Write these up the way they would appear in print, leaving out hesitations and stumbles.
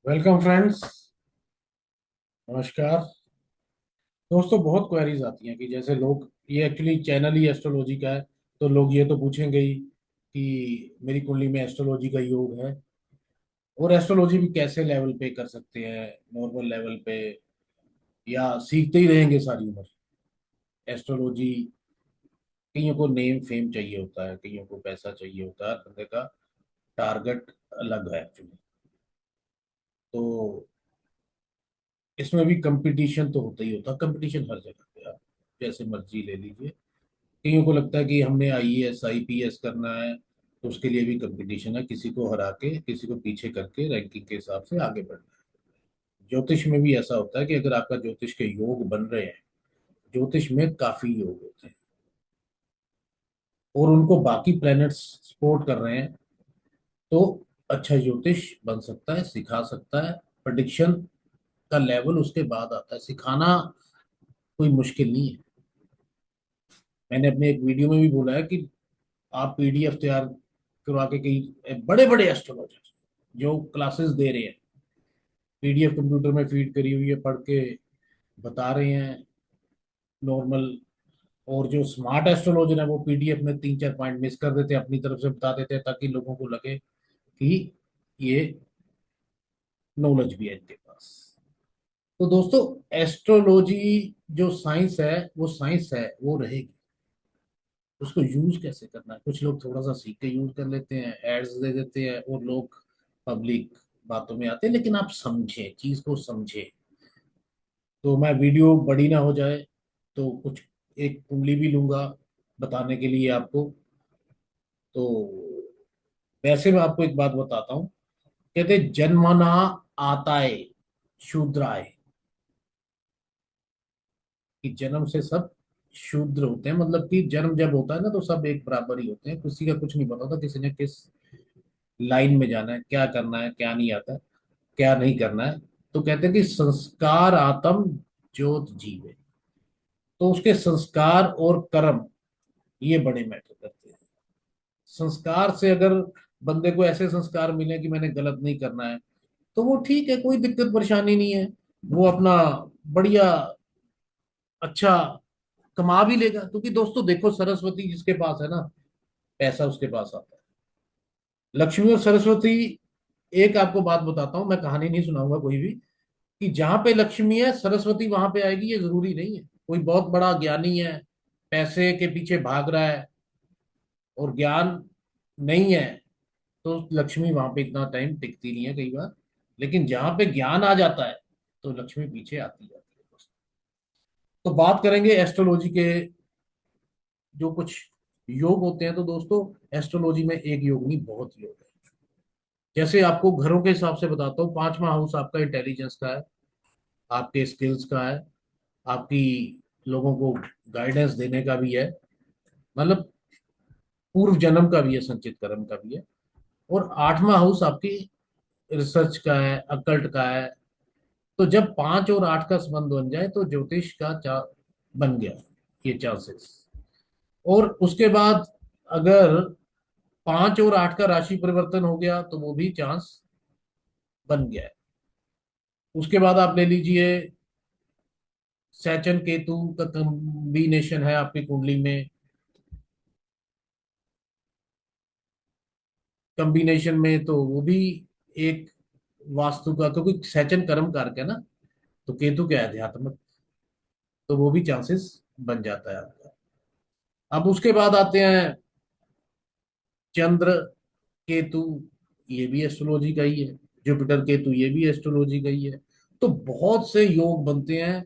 Welcome friends. नमस्कार दोस्तों। बहुत क्वेरीज आती हैं कि जैसे लोग, ये एक्चुअली चैनल ही एस्ट्रोलॉजी का है, तो लोग ये तो पूछेंगे ही कि मेरी कुंडली में एस्ट्रोलॉजी का योग है, और एस्ट्रोलॉजी भी कैसे लेवल पे कर सकते हैं, नॉर्मल लेवल पे या सीखते ही रहेंगे सारी उम्र एस्ट्रोलॉजी। कईयों को नेम फेम चाहिए होता है, कईयों को पैसा चाहिए होता है, बंदे का टारगेट अलग है एक्चुअली। तो इसमें भी कंपटीशन तो होता ही होता है, कंपटीशन हर जगह पे, आप जैसे मर्जी ले लीजिए। कईयों को लगता है कि हमने आईएएस आईपीएस करना है, तो उसके लिए भी कंपटीशन है, किसी को हरा के किसी को पीछे करके रैंकिंग के हिसाब से आगे बढ़ना है। ज्योतिष में भी ऐसा होता है कि अगर आपका ज्योतिष के योग बन रहे हैं, ज्योतिष में काफी योग होते हैं और उनको बाकी प्लैनेट्स सपोर्ट कर रहे हैं, तो अच्छा ज्योतिष बन सकता है, सिखा सकता है। प्रडिक्शन का लेवल उसके बाद आता है, सिखाना कोई मुश्किल नहीं है। मैंने अपने एक वीडियो में भी बोला है कि आप पीडीएफ तैयार करवा के, कई बड़े बड़े एस्ट्रोलॉजर जो क्लासेस दे रहे हैं, पीडीएफ कंप्यूटर में फीड करी हुई है, पढ़ के बता रहे हैं नॉर्मल। और जो स्मार्ट एस्ट्रोलॉजर है वो पीडीएफ में तीन चार पॉइंट मिस कर देते हैं, अपनी तरफ से बता देते हैं, ताकि लोगों को लगे कि ये नॉलेज भी है इनके पास। तो दोस्तों, एस्ट्रोलॉजी जो साइंस है, वो साइंस है, वो रहेगी। उसको यूज कैसे करना है, कुछ लोग थोड़ा सा सीख के यूज कर लेते हैं, एड्स दे देते हैं, और लोग पब्लिक बातों में आते हैं। लेकिन आप समझे, चीज को समझे। तो मैं वीडियो बड़ी ना हो जाए, तो कुछ एक कुंडली भी लूंगा बताने के लिए आपको। तो वैसे मैं आपको एक बात बताता हूँ। कहते जन्मना आताए शूद्राय, कि जन्म से सब शूद्र होते हैं, मतलब कि जन्म जब होता है ना, तो सब एक बराबर ही होते हैं, किसी का कुछ नहीं पता होता, किसी ने किस लाइन में जाना है, क्या करना है, क्या नहीं आता, क्या नहीं करना है। तो कहते हैं कि संस्कार आत्म ज्योत जीवे। तो उसके संस्कार और कर्म, ये बड़े मैटर करते हैं। संस्कार से अगर बंदे को ऐसे संस्कार मिले कि मैंने गलत नहीं करना है, तो वो ठीक है, कोई दिक्कत परेशानी नहीं है। वो अपना बढ़िया अच्छा कमा भी लेगा, क्योंकि दोस्तों देखो, सरस्वती जिसके पास है ना, पैसा उसके पास आता है। लक्ष्मी और सरस्वती, एक आपको बात बताता हूँ, मैं कहानी नहीं सुनाऊंगा कोई भी, कि जहां पे लक्ष्मी है सरस्वती वहां पे आएगी, ये जरूरी नहीं है। कोई बहुत बड़ा ज्ञानी है, पैसे के पीछे भाग रहा है और ज्ञान नहीं है, तो लक्ष्मी वहां पे इतना टाइम टिकती नहीं है कई बार। लेकिन जहां पे ज्ञान आ जाता है, तो लक्ष्मी पीछे आती जाती है दोस्तों। तो बात करेंगे एस्ट्रोलॉजी के जो कुछ योग होते हैं। तो दोस्तों, एस्ट्रोलॉजी में एक योग नहीं, बहुत योग है। जैसे आपको घरों के हिसाब से बताता हूँ, पांचवा हाउस आपका इंटेलिजेंस का है, आपके स्किल्स का है, आपकी लोगों को गाइडेंस देने का भी है, मतलब पूर्व जन्म का भी है, संचित कर्म का भी है। और आठवां हाउस आपकी रिसर्च का है, अकल्ट का है। तो जब पांच और आठ का संबंध बन जाए, तो ज्योतिष का बन गया ये चांसेस। और उसके बाद अगर पांच और आठ का राशि परिवर्तन हो गया, तो वो भी चांस बन गया है। उसके बाद आप ले लीजिए, सैचन केतु का कॉम्बिनेशन है आपकी कुंडली में। कॉम्बिनेशन में तो वो भी एक वास्तु का, क्योंकि सैचन कर्म कारक है ना, तो केतु क्या है, अध्यात्म। तो वो भी चांसेस बन जाता है आपका। अब उसके बाद आते हैं चंद्र केतु, ये भी एस्ट्रोलॉजी का ही है। जुपिटर केतु, ये भी एस्ट्रोलॉजी का ही है। तो बहुत से योग बनते हैं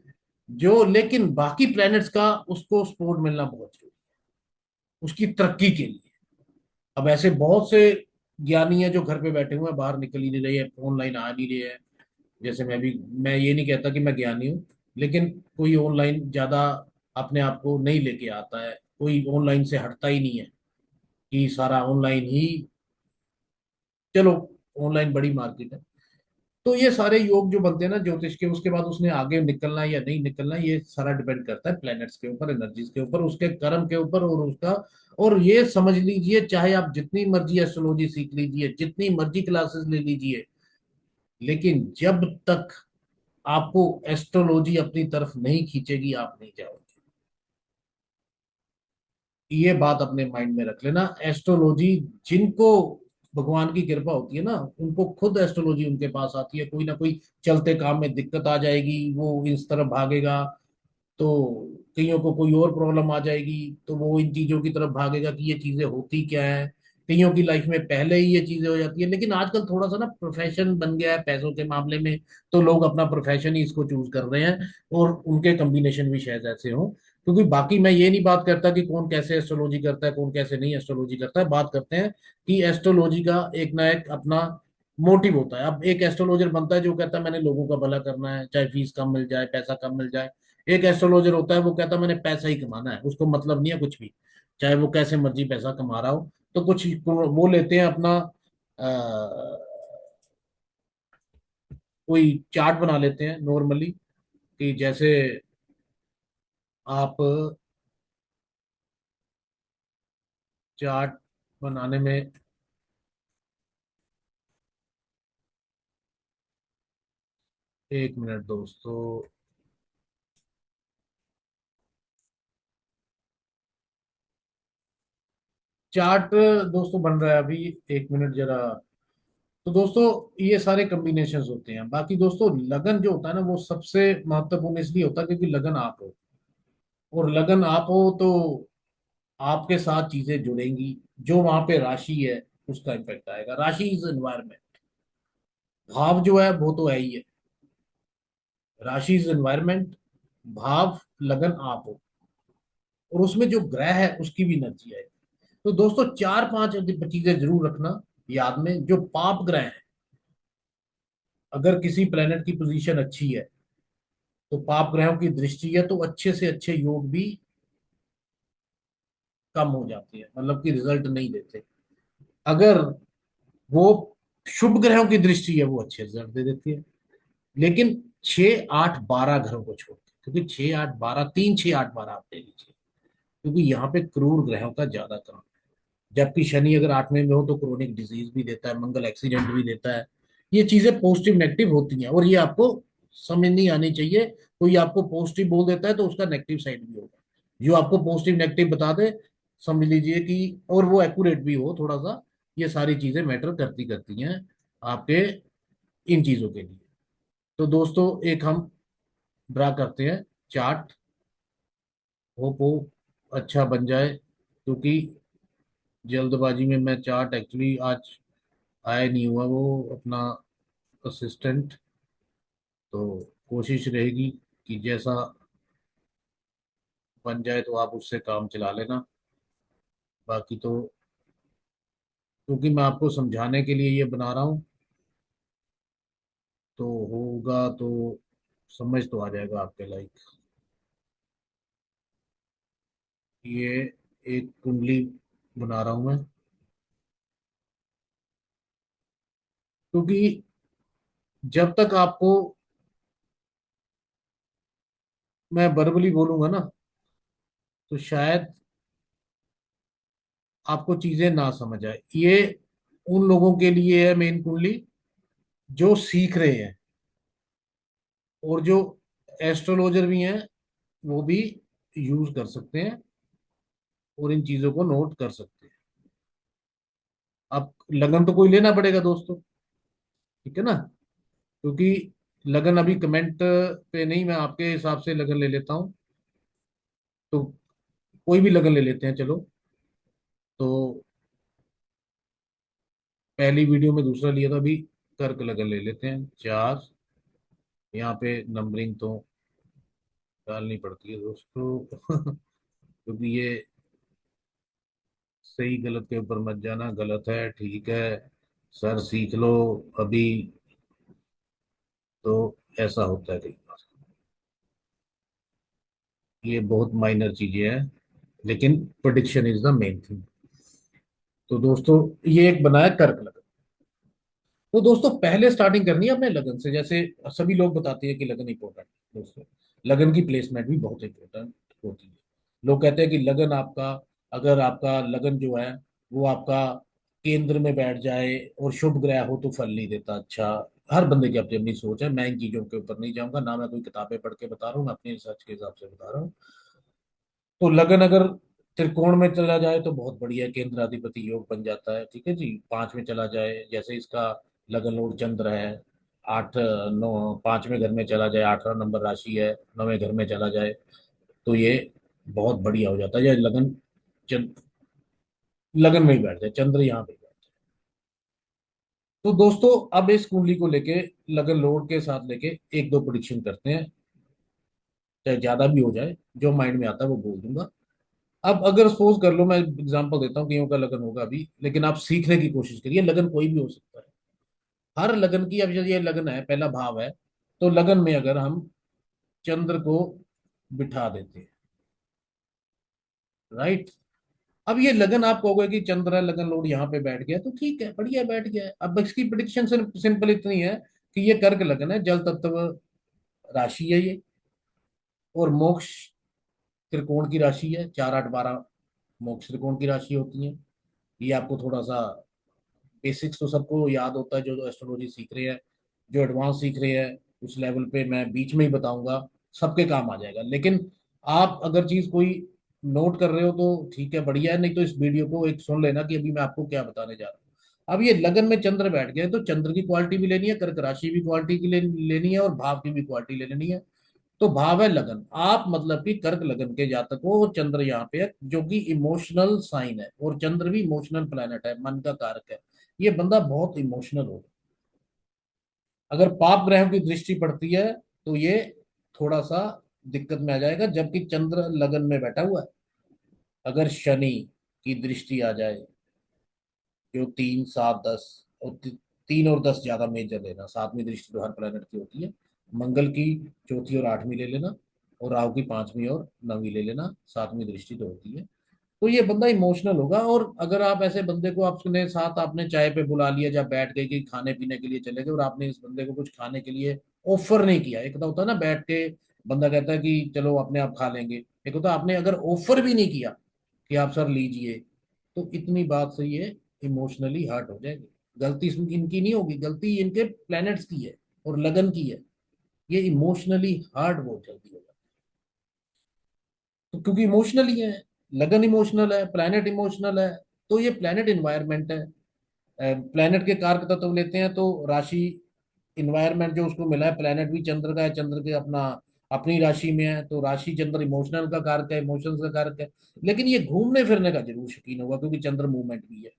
जो, लेकिन बाकी प्लैनेट्स का उसको सपोर्ट मिलना बहुत जरूरी है उसकी तरक्की के लिए। अब ऐसे बहुत से ज्ञानी हैं जो घर पे बैठे हुए हैं, बाहर निकल ही नहीं रहे हैं, ऑनलाइन आ नहीं रहे हैं। जैसे मैं भी, मैं ये नहीं कहता कि मैं ज्ञानी हूँ, लेकिन कोई ऑनलाइन ज्यादा अपने आप को नहीं लेके आता है, कोई ऑनलाइन से हटता ही नहीं है कि सारा ऑनलाइन ही, चलो ऑनलाइन बड़ी मार्केट है। तो ये सारे योग जो बनते हैं ना ज्योतिष के, उसके बाद उसने आगे निकलना है या नहीं निकलना है, ये सारा डिपेंड करता है प्लैनेट्स के ऊपर, एनर्जीज के ऊपर, उसके कर्म के ऊपर, और उसका। और ये समझ लीजिए, चाहे आप जितनी मर्जी एस्ट्रोलॉजी सीख लीजिए, जितनी मर्जी क्लासेस ले लीजिए, लेकिन जब तक आपको एस्ट्रोलॉजी अपनी तरफ नहीं खींचेगी, आप नहीं जाओगे। ये बात अपने माइंड में रख लेना। एस्ट्रोलॉजी, जिनको भगवान की कृपा होती है ना, उनको खुद एस्ट्रोलॉजी उनके पास आती है। कोई ना कोई चलते काम में दिक्कत आ जाएगी, वो इस तरफ भागेगा। तो कईयों को कोई और प्रॉब्लम आ जाएगी, तो वो इन चीजों की तरफ भागेगा कि ये चीजें होती क्या है। कईयों की लाइफ में पहले ही ये चीजें हो जाती है। लेकिन आजकल थोड़ा सा ना प्रोफेशन बन गया है पैसों के मामले में, तो लोग अपना प्रोफेशन ही इसको चूज कर रहे हैं। और उनके कम्बिनेशन भी शायद ऐसे हो। क्योंकि बाकी मैं ये नहीं बात करता कि कौन कैसे एस्ट्रोलॉजी करता है, कौन कैसे नहीं एस्ट्रोलॉजी करता है। बात करते हैं कि एस्ट्रोलॉजी का एक ना एक अपना मोटिव होता है। अब एक एस्ट्रोलॉजर बनता है जो कहता है मैंने लोगों का भला करना है, चाहे फीस कम मिल जाए, पैसा कम मिल जाए। एक एस्ट्रोलॉजर होता है वो कहता है मैंने पैसा ही कमाना है, उसको मतलब नहीं है कुछ भी, चाहे वो कैसे मर्जी पैसा कमा रहा हो। तो कुछ वो लेते हैं अपना कोई चार्ट बना लेते हैं नॉर्मली, कि जैसे आप चार्ट बनाने में, 1 मिनट दोस्तों। चार्ट दोस्तों बन रहा है अभी, 1 मिनट जरा। तो दोस्तों ये सारे कॉम्बिनेशंस होते हैं। बाकी दोस्तों लगन जो होता है ना, वो सबसे महत्वपूर्ण इसलिए होता है क्योंकि लगन आप हो। और लगन आप हो तो आपके साथ चीजें जुड़ेंगी। जो वहां पे राशि है उसका इम्पैक्ट आएगा। राशि इज एनवायरमेंट, भाव जो है वो तो है ही है। राशि इज एनवायरमेंट, भाव लगन आप हो, और उसमें जो ग्रह है उसकी भी एनर्जी आएगी। तो दोस्तों चार पांच चीजें जरूर रखना याद में। जो पाप ग्रह है, अगर किसी प्लेनेट की पोजीशन अच्छी है, तो पाप ग्रहों की दृष्टि है तो अच्छे से अच्छे योग भी कम हो जाती है, मतलब कि रिजल्ट नहीं देते। अगर वो शुभ ग्रहों की दृष्टि है, वो अच्छे रिजल्ट दे देती है। लेकिन 6 8 12 घरों को छोड़ के, क्योंकि 6 8 12, 3 6 8 12 आप ले लीजिए, क्योंकि यहाँ पे क्रूर ग्रहों का ज्यादा काम है। जबकि शनि अगर 8वें में हो तो क्रोनिक डिजीज भी देता है, मंगल एक्सीडेंट भी देता है। ये चीजें पॉजिटिव नेगेटिव होती हैं, और ये आपको समझ नहीं आनी चाहिए। कोई आपको पॉजिटिव बोल देता है तो उसका नेगेटिव साइड भी होगा। जो आपको पॉजिटिव नेगेटिव बता दे, समझ लीजिए कि, और वो एक्यूरेट भी हो थोड़ा सा। ये सारी चीजें मैटर करती करती हैं आपके इन चीजों के लिए। तो दोस्तों एक हम ड्रा करते हैं चार्ट। होप वो अच्छा बन जाए, क्योंकि जल्दबाजी में मैं चार्ट एक्चुअली आज आया नहीं हुआ, वो अपना असिस्टेंट। तो कोशिश रहेगी कि जैसा बन जाए तो आप उससे काम चला लेना। बाकी तो क्योंकि मैं आपको समझाने के लिए ये बना रहा हूँ, तो होगा तो समझ तो आ जाएगा आपके लाइक। ये एक कुंडली बना रहा हूँ मैं, क्योंकि जब तक आपको मैं वर्बली बोलूंगा ना, तो शायद आपको चीजें ना समझ आए। ये उन लोगों के लिए है मेन कुंडली जो सीख रहे हैं, और जो एस्ट्रोलॉजर भी हैं वो भी यूज कर सकते हैं और इन चीजों को नोट कर सकते हैं। अब लगन तो कोई लेना पड़ेगा दोस्तों, ठीक है ना? क्योंकि लगन अभी कमेंट पे नहीं, मैं आपके हिसाब से लगन ले लेता हूँ। तो कोई भी लगन ले लेते हैं चलो। तो पहली वीडियो में दूसरा लिया था, अभी कर्क लगन ले लेते हैं। 4, यहाँ पे नंबरिंग तो डालनी पड़ती है दोस्तों क्योंकि ये सही गलत के ऊपर मत जाना, गलत है ठीक है सर सीख लो अभी। तो ऐसा होता है कई बार। ये बहुत माइनर चीजें हैं, लेकिन prediction is the main thing. तो दोस्तों ये एक बनाया कर्क लगन। तो दोस्तों पहले स्टार्टिंग करनी है अपने लगन से। जैसे सभी लोग बताते हैं कि लगन इंपॉर्टेंट है दोस्तों, लगन की प्लेसमेंट भी बहुत इंपॉर्टेंट होती है। लोग कहते हैं कि लगन आपका, अगर आपका लगन जो है वो आपका केंद्र में बैठ जाए और शुभ ग्रह हो तो फल नहीं देता अच्छा। हर बंदे की अपनी अपनी सोच है, मैं इन चीजों के ऊपर नहीं जाऊंगा, ना मैं कोई किताबें पढ़ के बता रहा हूँ, मैं अपनी रिसर्च के हिसाब से बता रहा हूँ। तो लगन अगर त्रिकोण में चला जाए तो बहुत बढ़िया, केंद्राधिपति योग बन जाता है, ठीक है जी। पांच में चला जाए, जैसे इसका लगन लॉर्ड चंद्र है, आठ नौ, पांचवें घर में चला जाए, 8वां नंबर राशि है, 9वें घर में चला जाए, तो ये बहुत बढ़िया हो जाता है। ये लगन लगन में ही बैठ जाए, चंद्र यहाँ पे बैठ जाए। तो दोस्तों, अब इस कुंडली को लेके, लगन लॉर्ड के साथ लेके एक दो प्रिडिक्शन करते हैं, चाहे ज्यादा भी हो जाए, जो माइंड में आता है वो बोल दूंगा। अब अगर सपोज कर लो, मैं एग्जांपल देता हूँ, कईयों का लगन होगा अभी, लेकिन आप सीखने की कोशिश करिए, लगन कोई भी हो सकता है। हर लगन की, अब जैसे ये लगन है, पहला भाव है, तो लगन में अगर हम चंद्र को बिठा देते हैं, राइट। अब ये लगन, आप कहोगे कि चंद्र है, लगन लॉर्ड यहाँ पे बैठ गया, तो ठीक है, बढ़िया बैठ गया है। अब इसकी प्रिडिक्शन सिंपल इतनी है कि ये कर्क लगन है, जल तत्व राशि है ये, और मोक्ष त्रिकोण की राशि है, 4 8 12 मोक्ष त्रिकोण की राशि होती है। ये आपको थोड़ा सा बेसिक्स तो सबको याद होता है, जो एस्ट्रोलॉजी सीख रहे हैं, जो एडवांस सीख रहे हैं, उस लेवल पे मैं बीच में ही बताऊंगा, सबके काम आ जाएगा। लेकिन आप अगर चीज कोई नोट कर रहे हो तो ठीक है, बढ़िया है, नहीं तो इस वीडियो को एक सुन लेना कि अभी मैं आपको क्या बताने जा रहा हूँ। अब ये लगन में चंद्र बैठ गए, तो चंद्र की क्वालिटी भी लेनी है, कर्क राशि भी क्वालिटी की लेनी है, और भाव की भी क्वालिटी ले लेनी है। तो भाव है लगन, आप मतलब कि कर्क लगन के जातक हो, और चंद्र यहाँ पे है, जो कि इमोशनल साइन है, और चंद्र भी इमोशनल प्लेनेट है, मन का कारक है। ये बंदा बहुत इमोशनल होगा। अगर पाप ग्रहों की दृष्टि पड़ती है तो ये थोड़ा सा दिक्कत में आ जाएगा, जबकि चंद्र लगन में बैठा हुआ है। अगर शनि की दृष्टि आ जाए, जो 3 7 10, और 3 और 10 ज्यादा मेजर लेना, सातवीं दृष्टि तो हर प्लेनेट की होती है। मंगल की चौथी और आठवीं ले लेना, और राहु की पांचवी और नवीं ले लेना, सातवीं दृष्टि तो होती है। तो ये बंदा इमोशनल होगा। और अगर आप ऐसे बंदे को आपने साथ, आपने चाय पे बुला लिया, जब बैठ गए कि खाने पीने के लिए चले गए, और आपने इस बंदे को कुछ खाने के लिए ऑफर नहीं किया, एक तो होता है ना बैठ के बंदा कहता है कि चलो अपने आप खा लेंगे, एक होता है आपने अगर ऑफर भी नहीं किया कि आप सर लीजिए, तो इतनी बात से ये इमोशनली हर्ट हो जाएंगे। गलती इनकी नहीं होगी, गलती इनके प्लैनेट्स की है और लगन की है। ये इमोशनली हर्ट बहुत जल्दी हो जाता है, तो क्योंकि इमोशनल ही है, लगन इमोशनल है, प्लैनेट इमोशनल है। तो ये प्लैनेट इन्वायरमेंट है। प्लैनेट के कारक तत्व लेते हैं तो राशि, इन्वायरमेंट जो उसको मिला है, प्लैनेट भी चंद्र का है, चंद्र के अपना अपनी राशि में है, तो राशि चंद्र इमोशनल का कारक है, इमोशंस का कारक है। लेकिन ये घूमने फिरने का जरूर शौकीन होगा, क्योंकि चंद्र मूवमेंट भी है।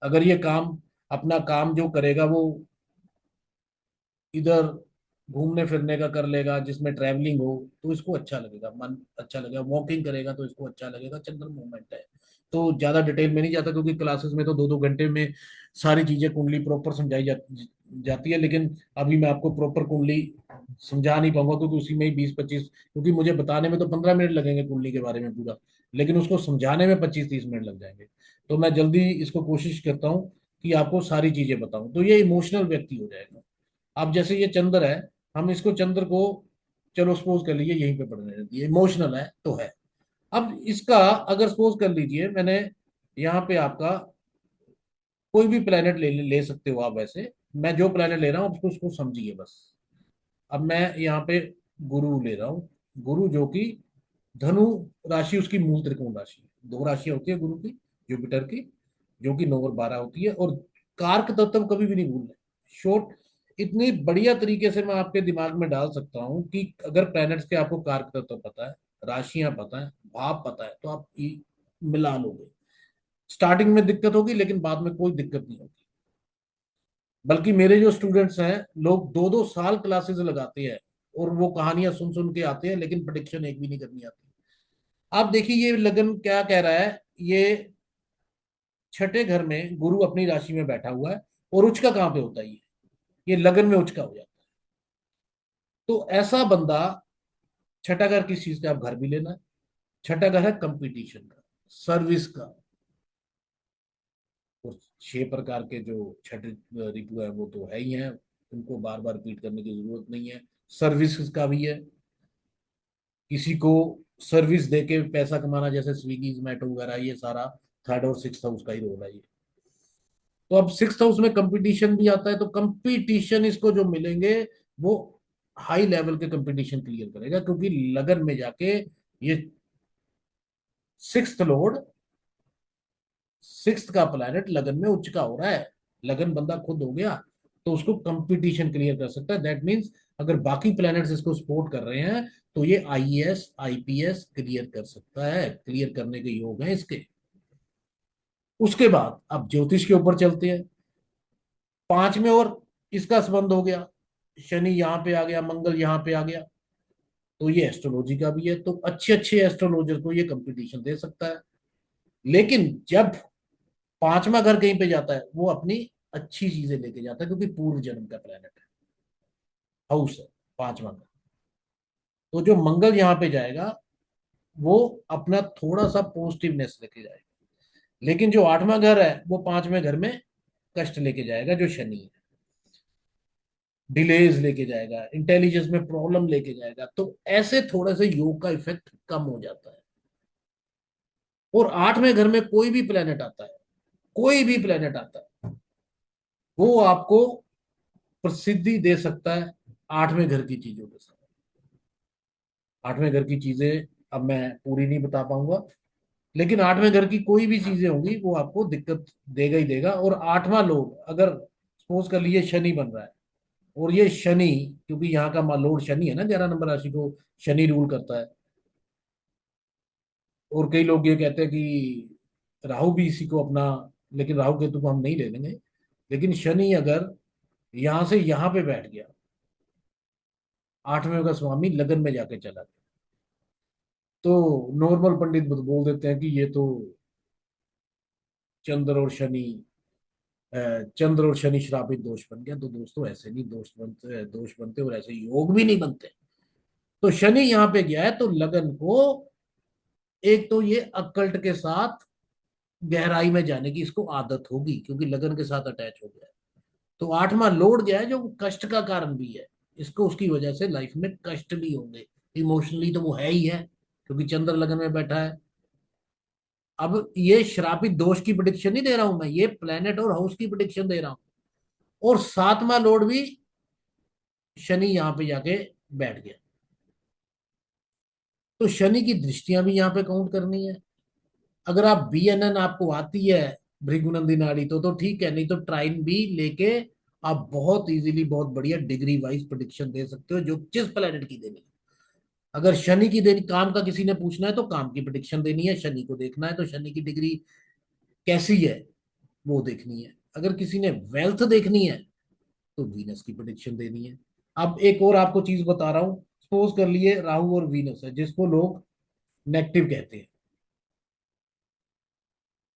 अगर ये काम, अपना काम जो करेगा वो इधर घूमने फिरने का कर लेगा, जिसमें ट्रैवलिंग हो, तो इसको अच्छा लगेगा, मन अच्छा लगेगा। वॉकिंग करेगा तो इसको अच्छा लगेगा, चंद्र मूवमेंट है। तो ज्यादा डिटेल में नहीं जाता, क्योंकि क्लासेस में तो 2 2 घंटे में सारी चीजें कुंडली प्रॉपर जाती है। लेकिन अभी मैं आपको प्रॉपर कुंडली समझा नहीं पाऊंगा, क्योंकि उसी में ही 20 25, क्योंकि मुझे बताने में तो 15 मिनट लगेंगे कुंडली के बारे में पूरा, लेकिन उसको समझाने में 25 30 मिनट लग जाएंगे। तो मैं जल्दी इसको कोशिश करता हूँ कि आपको सारी चीजें बताऊं। तो ये इमोशनल व्यक्ति हो जाएगा। अब जैसे ये चंद्र है, हम इसको चंद्र को, चलो सपोज कर लीजिए यहीं पे पढ़ने रहती है, इमोशनल है तो है। अब इसका, अगर सपोज कर लीजिए, मैंने यहाँ पे आपका कोई भी प्लेनेट ले सकते हो आप वैसे, मैं जो प्लेनेट ले रहा हूँ उसको उसको समझिए बस। अब मैं यहाँ पे गुरु ले रहा हूँ, गुरु जो कि धनु राशि, उसकी मूल त्रिकोण राशि है। 2 राशियां होती है गुरु की, जुपिटर की, जो कि 9 और 12 होती है। और कारक तत्व कभी भी नहीं भूलना। शॉर्ट, इतनी बढ़िया तरीके से मैं आपके दिमाग में डाल सकता हूँ कि अगर प्लैनेट्स के आपको कारक तत्व पता है, राशियां पता है, भाव पता है, तो आप मिला लोगे। स्टार्टिंग में दिक्कत होगी, लेकिन बाद में कोई दिक्कत नहीं होगी। बल्कि मेरे जो स्टूडेंट्स हैं, लोग 2 2 साल क्लासेस लगाते हैं, और वो कहानियां सुन सुन के आते हैं, लेकिन प्रिडिक्शन एक भी नहीं करनी आती। आप देखिए ये लगन क्या कह रहा है। ये छठे घर में गुरु अपनी राशि में बैठा हुआ है, और उच्च का कहां पे होता है ये लगन में उच्च का हो जाता है। तो ऐसा बंदा, छठा घर किस चीज का, आप घर भी लेना है। छठा घर है कंपटीशन का, सर्विस का। और 6 प्रकार के जो छठे रिपु है वो तो है ही है, उनको बार बार रिपीट करने की जरूरत नहीं है। सर्विस का भी है, किसी को सर्विस देके पैसा कमाना, जैसे स्विगी जोमेटो वगैरह, ये सारा थर्ड और सिक्स हाउस का ही रोल है ये। तो अब सिक्स हाउस में कंपटीशन भी आता है, तो कंपटीशन इसको जो मिलेंगे वो हाई लेवल के कंपटीशन क्लियर करेगा, क्योंकि लगन में जाके ये सिक्स्थ लॉर्ड, सिक्स्थ का प्लैनेट लगन में उच्च का हो रहा है, लगन बंदा खुद हो गया, तो उसको कंपटीशन क्लियर कर सकता है। दैट मीन्स अगर बाकी प्लैनेट्स इसको सपोर्ट कर रहे हैं तो ये आईएएस आईपीएस क्लियर कर सकता है, क्लियर करने के योग हैं इसके। उसके बाद अब ज्योतिष के ऊपर चलते हैं। पांच में और इसका संबंध हो गया, शनि यहां पे आ गया, मंगल यहां पे आ गया, तो ये एस्ट्रोलॉजी का भी है, तो अच्छे अच्छे एस्ट्रोलॉजर को ये कंपटीशन दे सकता है। लेकिन जब पांचवा घर कहीं पे जाता है वो अपनी अच्छी चीजें लेके जाता है, क्योंकि पूर्व जन्म का प्लेनेट है, हाउस है पांचवा घर। तो जो मंगल यहाँ पे जाएगा वो अपना थोड़ा सा पॉजिटिवनेस लेके जाएगा, लेकिन जो आठवां घर है वो पांचवें घर में कष्ट लेके जाएगा, जो शनि है, डिलेज लेके जाएगा, इंटेलिजेंस में प्रॉब्लम लेके जाएगा। तो ऐसे थोड़े से योग का इफेक्ट कम हो जाता है। और आठवें घर में कोई भी प्लेनेट आता है, कोई भी प्लेनेट आता है, वो आपको प्रसिद्धि दे सकता है आठवें घर की चीजों के साथ। आठवें घर की चीजें अब मैं पूरी नहीं बता पाऊंगा, लेकिन आठवें घर की कोई भी चीजें होंगी वो आपको दिक्कत देगा ही देगा। और आठवां लोड अगर सपोज कर लिए शनि बन रहा है, और ये शनि, क्योंकि यहाँ का लॉर्ड शनि है ना, 11 नंबर राशि को शनि रूल करता है। और कई लोग ये कहते हैं कि राहु भी इसी को अपना, लेकिन राहु केतु को हम नहीं ले लेंगे। लेकिन शनि अगर यहां से यहां पे बैठ गया, आठवें का स्वामी लगन में जाके चला गया, तो नॉर्मल पंडित बोल देते हैं कि ये तो चंद्र और शनि चंद्र और शनि श्रापित दोष बन गया। तो दोस्तों ऐसे नहीं दोष बनते और ऐसे योग भी नहीं बनते। तो शनि यहाँ पे गया है तो लगन को, एक तो ये अक्कल्ट के साथ गहराई में जाने की इसको आदत होगी, क्योंकि लगन के साथ अटैच हो गया है। तो आठवां लोड गया है जो कष्ट का कारण भी है, इसको उसकी वजह से लाइफ में कष्ट भी होंगे। इमोशनली तो वो है ही है, क्योंकि चंद्र लगन में बैठा है। अब ये श्रापित दोष की प्रिडिक्शन नहीं दे रहा हूं मैं, ये प्लेनेट और हाउस की प्रिडिक्शन दे रहा हूं। और सातवां लोड भी शनि यहां पे जाके बैठ गया, तो शनि की दृष्टियां भी यहाँ पे काउंट करनी है। अगर आप बीएनएन आपको आती है, भृगुनंदी नाड़ी, तो ठीक है, नहीं तो ट्राइन भी लेके आप बहुत इजीली बहुत बढ़िया डिग्री वाइज प्रिडिक्शन दे सकते हो, जो जिस प्लेनेट की देनी है। अगर शनि की देनी, काम का किसी ने पूछना है तो काम की प्रिडिक्शन देनी है, शनि को देखना है तो शनि की डिग्री कैसी है वो देखनी है। अगर किसी ने वेल्थ देखनी है तो वीनस की प्रिडिक्शन देनी है। अब एक और आपको चीज बता रहा हूं, सपोज कर लिए राहु और वीनस है, जिसको लोग नेगेटिव कहते हैं।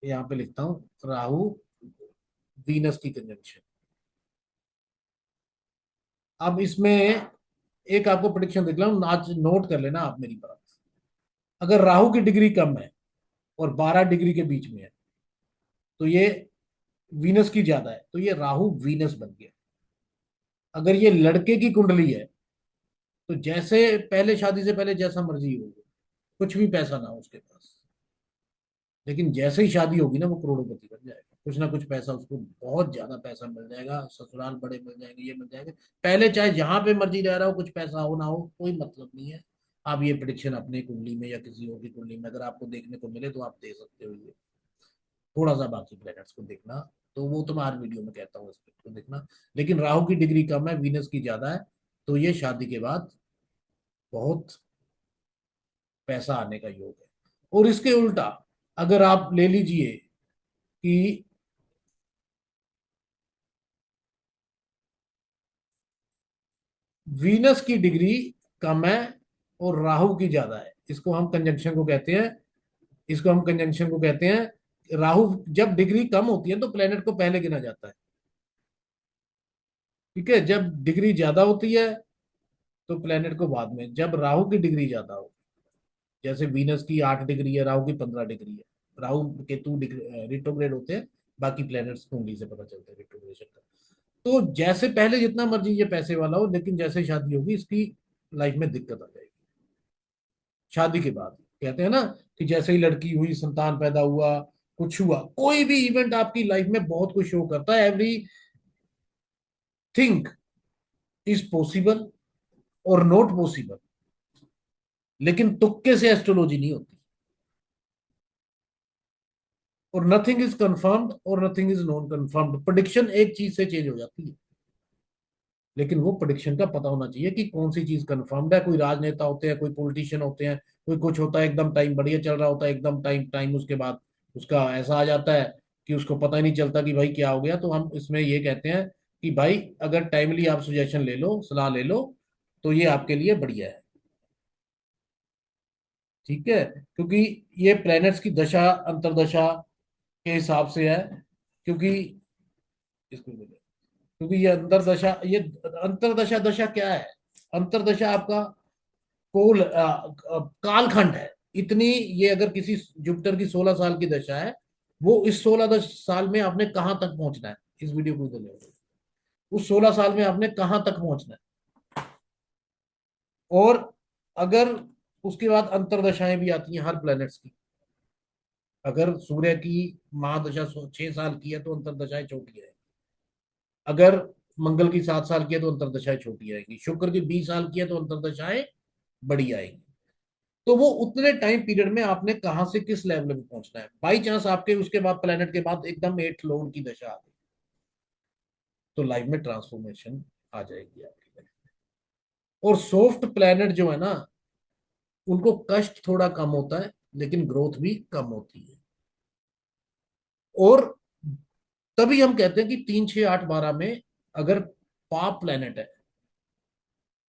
यहाँ पे लिखता हूं राहु वीनस की कंजंक्शन। अब इसमें एक आपको प्रिडिक्शन देख रहा हूं, आज नोट कर लेना आप मेरी बात। अगर राहु की डिग्री कम है और 12 डिग्री के बीच में है, तो ये वीनस की ज्यादा है, तो ये राहु वीनस बन गया। अगर ये लड़के की कुंडली है, तो जैसे पहले शादी से पहले जैसा मर्जी हो, कुछ भी पैसा ना हो उसके पास, लेकिन जैसे ही शादी होगी ना वो करोड़पति बन जाएगा। कुछ ना कुछ पैसा उसको, बहुत ज्यादा पैसा मिल जाएगा, ससुराल बड़े मिल जाएंगे, ये मिल जाएंगे। पहले चाहे जहां पे मर्जी रह रहा हो, कुछ पैसा हो ना हो कोई मतलब नहीं है। आप ये प्रिडिक्शन अपने कुंडली में या किसी और की कुंडली में अगर आपको देखने को मिले तो आप दे सकते हो ये। थोड़ा सा बाकी प्लैनेट्स को देखना, तो वो तो मैं हर वीडियो में कहता हूँ इसको देखना। लेकिन राहु की डिग्री कम है, वीनस की ज्यादा है, तो ये शादी के बाद बहुत पैसा आने का योग है। और इसके उल्टा अगर आप ले लीजिए कि वीनस की डिग्री कम है और राहु की ज्यादा है, इसको हम कंजंक्शन को कहते हैं, इसको हम कंजंक्शन को कहते हैं। राहु जब डिग्री कम होती है तो प्लेनेट को पहले गिना जाता है, ठीक है। जब डिग्री ज्यादा होती है तो प्लेनेट को बाद में, जब राहु की डिग्री ज्यादा हो, जैसे वीनस की 8 डिग्री है, राहु की 15 डिग्री है। राहु केतु रिट्रोग्रेड होते हैं, बाकी प्लैनेट्स कुंडली से पता चलता है रिट्रोग्रेशन का। तो जैसे पहले जितना मर्जी ये पैसे वाला हो, लेकिन जैसे शादी होगी इसकी लाइफ में दिक्कत आ जाएगी। शादी के बाद कहते हैं ना कि जैसे ही लड़की हुई, संतान पैदा हुआ, कुछ हुआ, कोई भी इवेंट आपकी लाइफ में बहुत कुछ शो करता है। एवरी थिंग इज पॉसिबल और नॉट पॉसिबल, लेकिन तुक्के से एस्ट्रोलॉजी नहीं होती। और नथिंग इज कंफर्म्ड और nothing is non confirmed. Prediction एक चीज से चेंज हो जाती है, लेकिन वो प्रोडिक्शन का पता होना चाहिए कि कौन सी चीज कंफर्म्ड है। कोई राजनेता होते हैं, कोई पॉलिटिशियन होते हैं, कोई कुछ होता है, एकदम टाइम बढ़िया चल रहा होता है, एकदम टाइम टाइम उसके बाद उसका ऐसा आ जाता है कि उसको पता ही नहीं चलता कि भाई क्या हो गया। तो हम इसमें ये कहते हैं कि भाई अगर टाइमली आप सजेशन ले लो, सलाह ले लो, तो ये आपके लिए बढ़िया है। ठीक है, क्योंकि ये प्लैनेट्स की दशा अंतरदशा के हिसाब से है। क्योंकि इसको बोले, क्योंकि ये अंतरदशा, ये अंतरदशा दशा क्या है? अंतरदशा आपका कोल कालखंड है इतनी। ये अगर किसी जुपिटर की 16 साल की दशा है, वो इस 16 साल में आपने कहां तक पहुंचना है, इस वीडियो को इधर ले लो। उस 16 साल में आपने कहां तक पहुंचना है। और अगर उसके बाद अंतरदशाएं भी आती हैं हर प्लैनेट्स की। अगर सूर्य की महादशा 6 साल की है तो अंतरदशाएं छोटी है। अगर मंगल की 7 साल की है तो अंतरदशाएं छोटी आएगी। शुक्र की 20 साल की है तो अंतरदशाएं बड़ी आएगी। तो वो उतने टाइम पीरियड में आपने कहां से किस लेवल पे पहुंचना है। बाई चांस आपके उसके बाद प्लेनेट के बाद एकदम एट लॉर्ड की दशा आ गई, तो लाइफ में ट्रांसफॉर्मेशन आ जाएगी आपकी लाइफ। और सॉफ्ट प्लेनेट जो है ना, उनको कष्ट थोड़ा कम होता है, लेकिन ग्रोथ भी कम होती है। और तभी हम कहते हैं कि 3 6 8 12 में अगर पाप प्लेनेट है,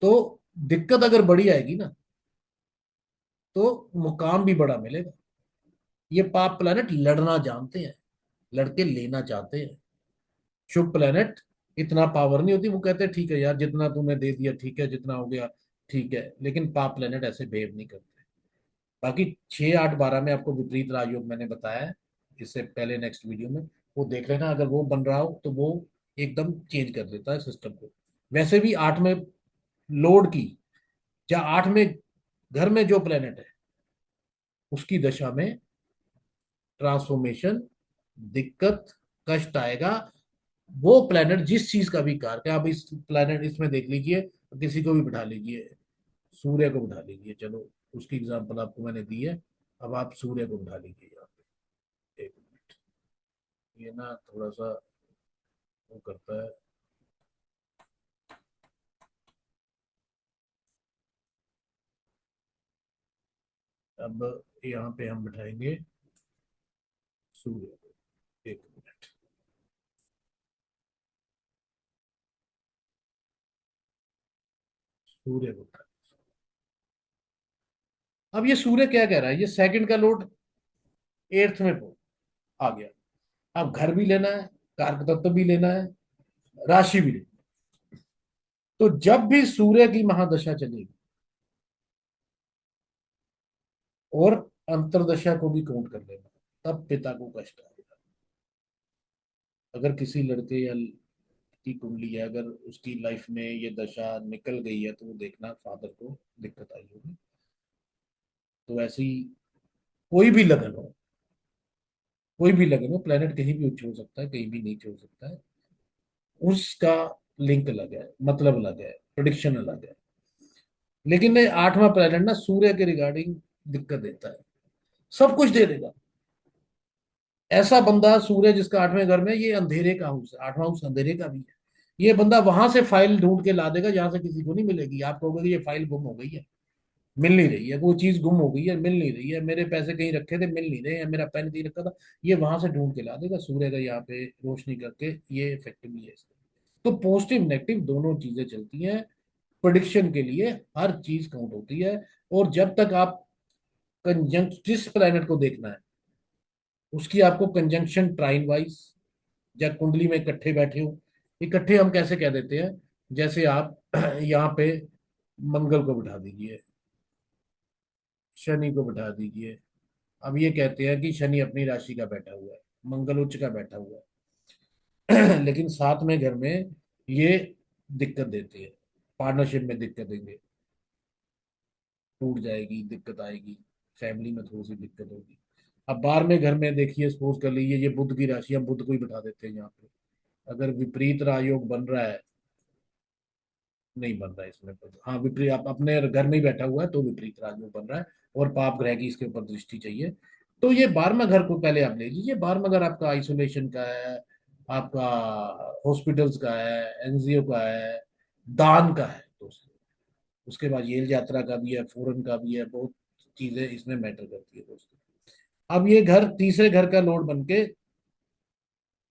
तो दिक्कत अगर बड़ी आएगी ना, तो मुकाम भी बड़ा मिलेगा। ये पाप प्लेनेट लड़ना जानते हैं, लड़के लेना चाहते हैं। शुभ प्लेनेट इतना पावर नहीं होती, वो कहते हैं ठीक है यार, जितना तूने दे दिया ठीक है, जितना हो गया ठीक है। लेकिन पाप प्लेनेट ऐसे बिहेव नहीं करते। बाकी 6 8 12 में आपको विपरीत राजयोग मैंने बताया है इससे पहले, नेक्स्ट वीडियो में वो देख लेना। अगर वो बन रहा हो तो वो एकदम चेंज कर देता है सिस्टम को। वैसे भी 8 में लोड की, या 8 में घर में जो प्लेनेट है, उसकी दशा में ट्रांसफॉर्मेशन, दिक्कत, कष्ट आएगा। वो प्लेनेट जिस चीज का भी कारक है, आप इस प्लेनेट इसमें देख लीजिए, किसी को भी बिठा लीजिए, सूर्य को बिठा लीजिए, चलो उसकी एग्जांपल आपको मैंने दी है। अब आप सूर्य को बिठा लीजिए यहाँ पे, एक मिनट, ये ना थोड़ा सा वो करता है। अब यहाँ पे हम बिठाएंगे सूर्य को, एक मिनट, सूर्य को बिठा। अब ये सूर्य क्या कह रहा है, ये सेकंड का लोड एट्थ में आ गया। अब घर भी लेना है, कारक तत्व भी लेना है, राशि भी लेनी है। तो जब भी सूर्य की महादशा चलेगी, और अंतरदशा को भी काउंट कर लेना, तब पिता को कष्ट आएगा। अगर किसी लड़के या की कुंडली है, अगर उसकी लाइफ में ये दशा निकल गई है, तो वो देखना फादर को दिक्कत आई होगी। तो ऐसी कोई भी लगन हो, कोई भी लगन हो, प्लेनेट कहीं भी उच्च हो सकता है, कहीं भी नीचे हो सकता है, उसका लिंक अलग है, मतलब अलग है, प्रोडिक्शन अलग है। लेकिन ये 8वां प्लेनेट ना सूर्य के रिगार्डिंग दिक्कत देता है, सब कुछ दे देगा। ऐसा बंदा सूर्य जिसका 8वें घर में, ये अंधेरे का हाउस है, 8वां हाउस अंधेरे का भी है। ये बंदा वहां से फाइल ढूंढ के ला देगा जहां से किसी को नहीं मिलेगी। आप कहोगे कि ये फाइल गुम हो गई है, मिल नहीं रही है, वो चीज गुम हो गई है, मिल नहीं रही है, मेरे पैसे कहीं रखे थे मिल नहीं रहे हैं, मेरा पेन कहीं रखा था, ये वहां से ढूंढ के ला देगा सूर्य का यहाँ पे रोशनी करके। ये इफेक्टिवली है इसका। तो पॉजिटिव नेगेटिव दोनों चीजें चलती हैं। प्रोडिक्शन के लिए हर चीज काउंट होती है। और जब तक आप कंजंक्ट जिस प्लैनेट को देखना है, उसकी आपको कंजंक्शन ट्राइन वाइज या कुंडली में इकट्ठे बैठे हो। इकट्ठे हम कैसे कह देते हैं, जैसे आप यहाँ पे मंगल को बिठा दीजिए, शनि को बिठा दीजिए। अब ये कहते हैं कि शनि अपनी राशि का बैठा हुआ है, मंगल उच्च का बैठा हुआ है लेकिन साथ में घर में ये दिक्कत देते हैं, पार्टनरशिप में दिक्कत देंगे, टूट जाएगी, दिक्कत आएगी, फैमिली में थोड़ी सी दिक्कत होगी। अब 12वें घर में देखिए, सपोज कर लीजिए ये बुध की राशि, हम बुध को ही बिठा देते हैं यहाँ पे। अगर विपरीत राजयोग बन रहा है, नहीं बन रहा है इसमें तो, हाँ विपरीत, आप अपने घर में ही बैठा हुआ है तो विपरीत राजयोग बन रहा है, और पाप ग्रह की इसके ऊपर दृष्टि चाहिए। तो ये 12वां घर को पहले आप ले लीजिए। 12वां घर आपका आइसोलेशन का है, आपका हॉस्पिटल्स का है, एनजीओ का है, दान का है दोस्तों। उसके बाद येल यात्रा का भी है, फॉरेन का भी है, बहुत चीजें इसमें मैटर करती है दोस्तों। अब ये घर तीसरे घर का लॉर्ड बन के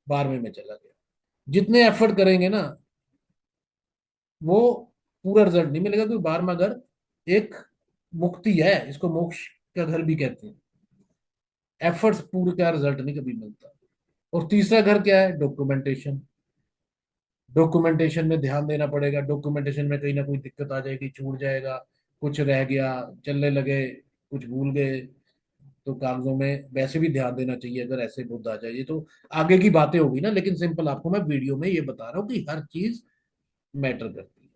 12वें में चला गया। जितने एफर्ट करेंगे ना, वो पूरा रिजल्ट नहीं मिलेगा, क्योंकि 12वां घर एक मुक्ति है, इसको मोक्ष का घर भी कहते हैं। एफर्ट्स पूरे का रिजल्ट नहीं कभी मिलता। और तीसरा घर क्या है? डॉक्यूमेंटेशन। डॉक्यूमेंटेशन में ध्यान देना पड़ेगा। डॉक्यूमेंटेशन में कहीं ना कोई दिक्कत आ जाएगी, छूट जाएगा, कुछ रह गया, चलने लगे, कुछ भूल गए, तो कागजों में वैसे भी ध्यान देना चाहिए। अगर ऐसे बुद्ध आ जाए, ये तो आगे की बातें होगी ना, लेकिन सिंपल आपको मैं वीडियो में ये बता रहा हूँ कि हर चीज मैटर करती है।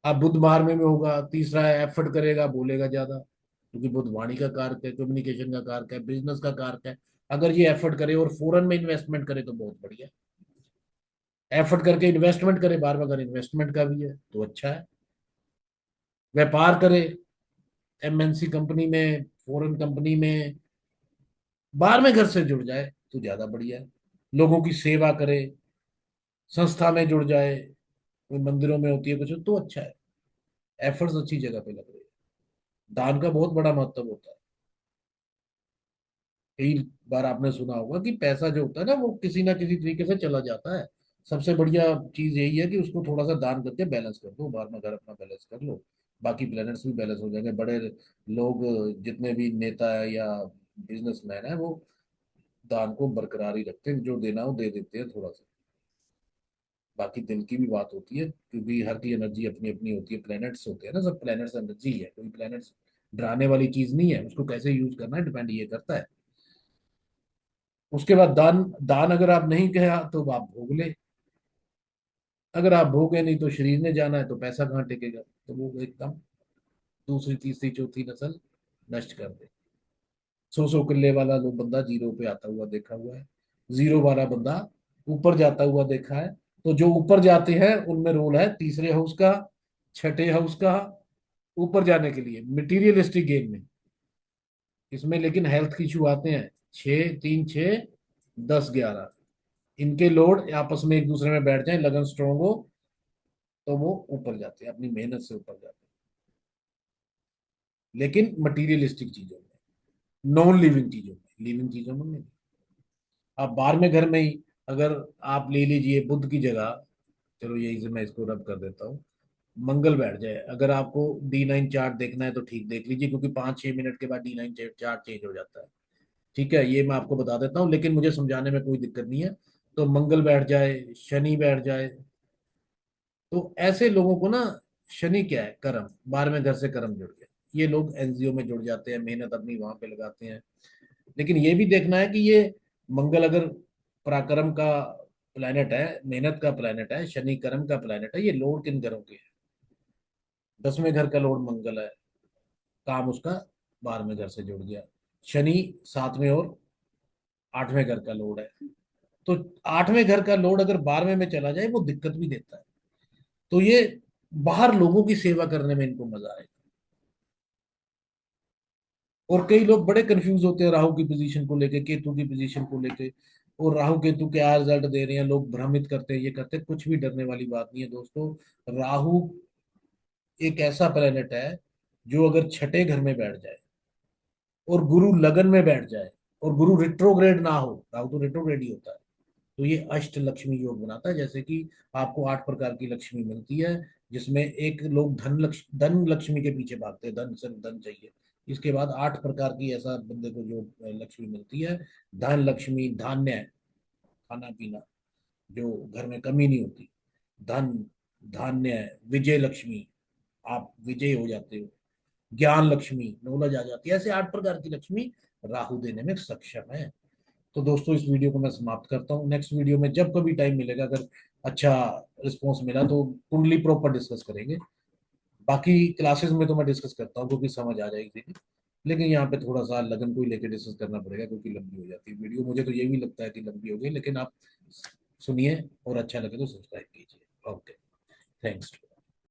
अब बुध 12वें में होगा, तीसरा है एफर्ट करेगा, बोलेगा ज्यादा, क्योंकि बुध वाणी का कारक है, कम्युनिकेशन का कारक है, बिजनेस का कारक है। अगर ये एफर्ट करे और फॉरेन में इन्वेस्टमेंट करे तो बहुत बढ़िया। एफर्ट करके इन्वेस्टमेंट करे, बार बार इन्वेस्टमेंट का भी है तो अच्छा है। व्यापार करे एमएनसी कंपनी में, फॉरेन कंपनी में, 12वें घर से जुड़ जाए तो ज्यादा बढ़िया है। लोगों की सेवा करे, संस्था में जुड़ जाए, कोई मंदिरों में होती है कुछ, तो अच्छा है। एफर्ट्स अच्छी जगह पे लग रहे हैं। दान का बहुत बड़ा महत्व होता है। कई बार आपने सुना होगा कि पैसा जो होता है ना, वो किसी ना किसी तरीके से चला जाता है। सबसे बढ़िया चीज यही है कि उसको थोड़ा सा दान करके बैलेंस कर दो, बार में घर अपना बैलेंस कर लो, बाकी प्लैनेट्स भी बैलेंस हो जाएंगे। बड़े लोग, जितने भी नेता है या बिजनेसमैन है, वो दान को बरकरार ही रखते हैं, जो देना हो दे देते हैं थोड़ा सा। बाकी दिल की भी बात होती है, क्योंकि हर की एनर्जी अपनी अपनी होती है। प्लैनेट्स होते हैं ना, सब प्लैनेट्स एनर्जी है, कोई प्लैनेट्स डराने वाली चीज नहीं है। उसको कैसे यूज करना है डिपेंड ये करता है। उसके बाद दान, दान अगर आप नहीं कहा तो आप भोग ले। अगर आप भोगे नहीं तो शरीर ने जाना है, तो पैसा कहाँ टिकेगा, तो वो एकदम दूसरी तीसरी चौथी नस्ल नष्ट कर दे। 100 100 किले वाला लोग बंदा जीरो पे आता हुआ देखा हुआ है, जीरो वाला बंदा ऊपर जाता हुआ देखा है। तो जो ऊपर जाते हैं उनमें रोल है तीसरे हाउस का, छठे हाउस का, ऊपर जाने के लिए मटीरियलिस्टिक गेम में। इसमें लेकिन हेल्थ की इशू आते हैं। 6 3 6 10 11, इनके लोड आपस में एक दूसरे में बैठ जाए, लगन स्ट्रांग हो, तो वो ऊपर जाते हैं, अपनी मेहनत से ऊपर जाते हैं। लेकिन मटीरियलिस्टिक चीजों में, नॉन लिविंग चीजों में, लिविंग चीजों में नहीं। आप 12वें घर में ही अगर आप ले लीजिए बुध की जगह, चलो यही से मैं इसको रब कर देता हूँ, मंगल बैठ जाए। अगर आपको D9 चार्ट देखना है तो ठीक देख लीजिए, क्योंकि 5 6 मिनट के बाद D9 चार्ट चेंज हो जाता है। ठीक है, ये मैं आपको बता देता हूँ, लेकिन मुझे समझाने में कोई दिक्कत नहीं है। तो मंगल बैठ जाए, शनि बैठ जाए, तो ऐसे लोगों को ना, शनि क्या है? कर्म, 12वें घर से कर्म जुड़ गया। ये लोग एनजीओ में जुड़ जाते हैं, मेहनत अपनी वहां पे लगाते हैं। लेकिन ये भी देखना है कि ये मंगल अगर पराक्रम का प्लेनेट है, मेहनत का प्लेनेट है, शनि कर्म का प्लेनेट है, ये लॉर्ड किन घरों के है? 10वें घर का लॉर्ड मंगल है, काम उसका 12वें घर से जुड़ गया। शनि 7वें और 8वें घर का लॉर्ड है। तो 8वें घर का लॉर्ड अगर 12वें में चला जाए, वो दिक्कत भी देता है। तो ये बाहर लोगों की सेवा करने में इनको मजा आएगा। और कई लोग बड़े कंफ्यूज होते हैं राहु की पोजीशन को लेके, केतु की पोजीशन को लेके, और राहु केतु क्या रिजल्ट दे रहे हैं, लोग भ्रमित करते हैं, ये करते हैं। कुछ भी डरने वाली बात नहीं है दोस्तों। राहु एक ऐसा प्लेनेट है जो अगर छठे घर में बैठ जाए और गुरु लगन में बैठ जाए, और गुरु रिट्रोग्रेड ना हो, राहु तो रिट्रोग्रेड ही होता है, तो ये अष्ट लक्ष्मी योग बनाता है। जैसे कि आपको 8 प्रकार की लक्ष्मी मिलती है, जिसमें एक लोग धन लक्ष्मी के पीछे भागते हैं, धन सिर्फ धन चाहिए। इसके बाद 8 प्रकार की ऐसा बंदे को जो लक्ष्मी मिलती है, धन लक्ष्मी, धान्य, खाना पीना, जो घर में कमी नहीं होती, धन, धान्य, विजय लक्ष्मी, आप विजय हो जाते हो, ज्ञान लक्ष्मी, नॉलेज आ जाती है। ऐसे 8 प्रकार की लक्ष्मी राहु देने में सक्षम है। तो दोस्तों इस वीडियो को मैं समाप्त करता हूँ। नेक्स्ट वीडियो में जब कभी टाइम मिलेगा, अगर अच्छा रिस्पॉन्स मिला तो कुंडली प्रॉपर डिस्कस करेंगे। बाकी क्लासेस में तो मैं डिस्कस करता हूँ, क्योंकि समझ आ जाएगी। लेकिन यहाँ पे थोड़ा सा लगन को ही लेकर डिस्कस करना पड़ेगा, क्योंकि लंबी हो जाती है वीडियो। मुझे तो ये भी लगता है कि लंबी हो गई, लेकिन आप सुनिए और अच्छा लगे तो सब्सक्राइब कीजिए। Okay, thanks.